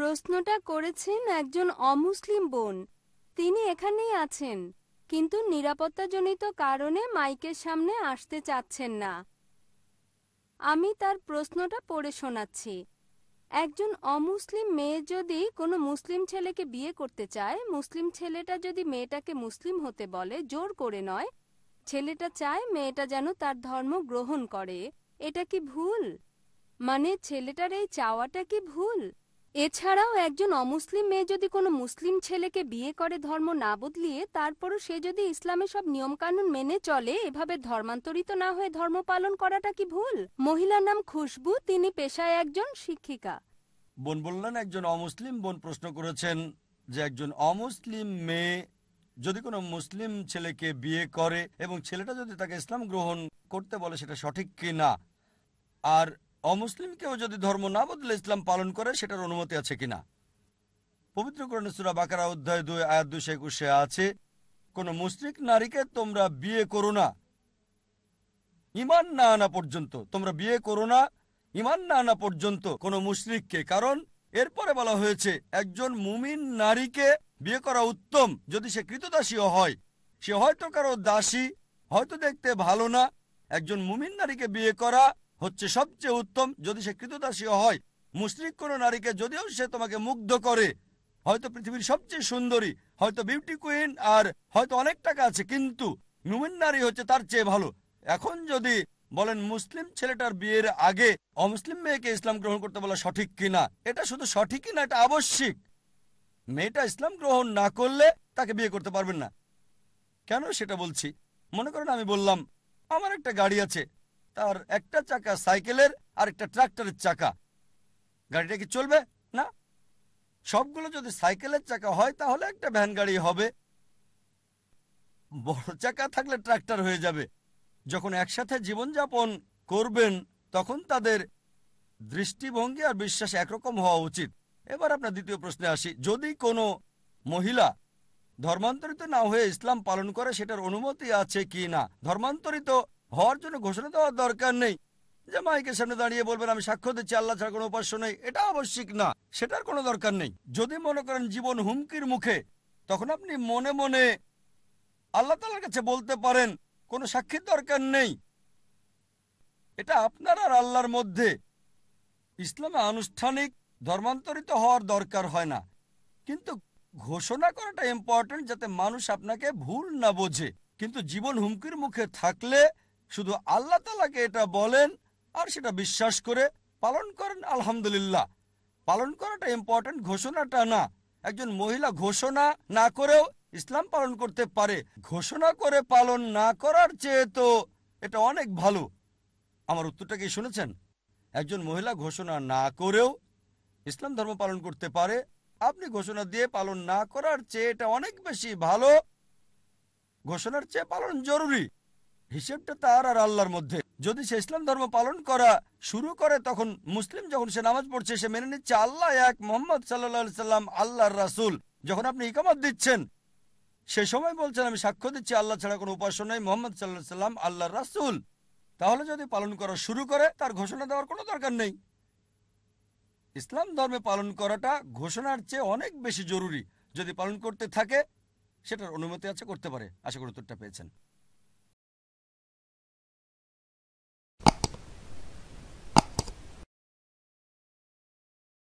প্রশ্নটা করেছেন একজন অমুসলিম বোন। তিনি এখানেই আছেন, কিন্তু নিরাপত্তাজনিত কারণে মাইকের সামনে আসতে চাচ্ছেন না। আমি তার প্রশ্নটা পড়ে শোনাচ্ছি। একজন অমুসলিম মেয়ে যদি কোনো মুসলিম ছেলেকে বিয়ে করতে চায়, মুসলিম ছেলেটা যদি মেয়েটাকে মুসলিম হতে বলে, জোর করে নয়, ছেলেটা চায় মেয়েটা যেন তার ধর্ম গ্রহণ করে, এটা কি ভুল? মানে ছেলেটার এই চাওয়াটা কি ভুল? এছাড়াও একজন অমুসলিম মেয়ে যদি কোনো মুসলিম ছেলেকে বিয়ে করে ধর্ম না বদলিয়ে, তারপরও সে যদি ইসলামে সব নিয়মকানুন মেনে চলে, এভাবে ধর্মান্তরিত না হয়ে ধর্ম পালন করাটা কি ভুল? মহিলার নাম খুশবু, তিনি পেশায় একজন শিক্ষিকা। বোন বললেন একজন অমুসলিম বোন প্রশ্ন করেছেন যে একজন অমুসলিম মেয়ে যদি কোনো মুসলিম ছেলেকে বিয়ে করে এবং ছেলেটা যদি তাকে ইসলাম গ্রহণ করতে বলে, সেটা সঠিক কি না, আর অমুসলিম কেউ যদি ধর্ম না বদলে ইসলাম পালন করে সেটার অনুমতি আছে কিনা। পবিত্র কোরআনে সূরা বাকারা অধ্যায় 2 আয়াত 221 আছে, কোন মুশরিক নারীকে তোমরা বিয়ে করো না ঈমান না আনা পর্যন্ত। তোমরা বিয়ে করো না ঈমান না আনা পর্যন্ত কোন মুশরিককে। কারণ এরপরে বলা হয়েছে একজন মুমিন নারীকে বিয়ে করা উত্তম যদি সে কৃতদাসীও হয়। সে হয়তো কারো দাসী, হয়তো দেখতে ভালো না। একজন মুমিন নারীকে বিয়ে করা হচ্ছে সবচেয়ে উত্তম যদি সে কৃতদাসীও হয়। মুশরিক কোনো নারীকে যদিও সে তোমাকে মুগ্ধ করে, হয়তো পৃথিবীর সবচেয়ে সুন্দরী, হয়তো বিউটি কুইন, আর হয়তো অনেক টাকা আছে, কিন্তু মুমিন নারী হচ্ছে তার চেয়ে ভালো। এখন যদি বলেন মুসলিম ছেলেটার বিয়ের আগে অমুসলিম মেয়েকে ইসলাম গ্রহণ করতে বলা সঠিক কিনা, এটা শুধু সঠিকই না, এটা আবশ্যিক। মেয়েটা ইসলাম গ্রহণ না করলে তাকে বিয়ে করতে পারবেন না। কেন সেটা বলছি। মনে করেন আমি বললাম আমার একটা গাড়ি আছে, তার একটা চাকা সাইকেলের আর একটা ট্রাক্টরের চাকা। গাড়িটা কি চলবে? না। সবগুলো যদি সাইকেলের চাকা হয় তাহলে একটা ভ্যান গাড়ি হবে, বড় চাকা থাকলে ট্রাক্টর হয়ে যাবে। যখন একসাথে জীবনযাপন করবেন তখন তাদের দৃষ্টিভঙ্গি আর বিশ্বাস একরকম হওয়া উচিত। এবার আপনার দ্বিতীয় প্রশ্নে আসি, যদি কোনো মহিলা ধর্মান্তরিত না হয়ে ইসলাম পালন করে সেটার অনুমতি আছে কি না। ধর্মান্তরিত হওয়ার জন্য ঘোষণা দেওয়ার দরকার নেই যে মাইকের সামনে দাঁড়িয়ে বলবেন আমি সাক্ষ্য দিচ্ছি আল্লাহ ছাড়া কোনো উপাস্য নেই, এটা আবশ্যিক না, সেটার কোনো দরকার নেই। যদি মনে করেন জীবন হুমকির মুখে, তখন আপনি মনে মনে আল্লাহ তাআলার কাছে বলতে পারেন, কোনো সাক্ষীর দরকার নেই। এটা আপনার আর আল্লাহর মধ্যে। ইসলামে আনুষ্ঠানিক ধর্মান্তরিত হওয়ার দরকার হয় না, কিন্তু ঘোষণা করাটা ইম্পর্টেন্ট যাতে মানুষ আপনাকে ভুল না বোঝে। কিন্তু জীবন হুমকির মুখে থাকলে শুধু আল্লাহ তাআলাকে এটা বলেন আর সেটা বিশ্বাস করে পালন করেন, আলহামদুলিল্লাহ। পালন করাটা ইম্পর্টেন্ট, ঘোষণাটা না। একজন মহিলা ঘোষণা না করেও ইসলাম পালন করতে পারে। ঘোষণা করে পালন না করার চেয়ে তো এটা অনেক ভালো। আমার উত্তরটা কি শুনেছেন? একজন মহিলা ঘোষণা না করেও ইসলাম ধর্ম পালন করতে পারে। আপনি ঘোষণা দিয়ে পালন না করার চেয়ে এটা অনেক বেশি ভালো। ঘোষণার চেয়ে পালন জরুরি। হিসেবটা তার আর আল্লাহর মধ্যে। যদি সে ইসলাম ধর্ম পালন করা শুরু করে, তখন মুসলিম যখন সে নামাজ পড়ছে সে মেনে নিচ্ছে আল্লাহ এক, মোহাম্মদ সাল্লাল্লাহু সাল্লাম আল্লাহর রাসূল। যখন আপনি ইকামত দিচ্ছেন সে সময় বলছেন আমি সাক্ষ্য দিচ্ছি আল্লাহ ছাড়া কোনো উপাস্য নেই, মোহাম্মদ সাল্লাল্লাহু সাল্লাম আল্লাহর রাসূল। তাহলে যদি পালন করা শুরু করে তার ঘোষণা দেওয়ার কোনো দরকার নেই। ইসলাম ধর্মে পালন করাটা ঘোষণার চেয়ে অনেক বেশি জরুরি। যদি পালন করতে থাকে সেটার অনুমতি আছে, করতে পারে। আশা করি উত্তরটা পেয়েছেন।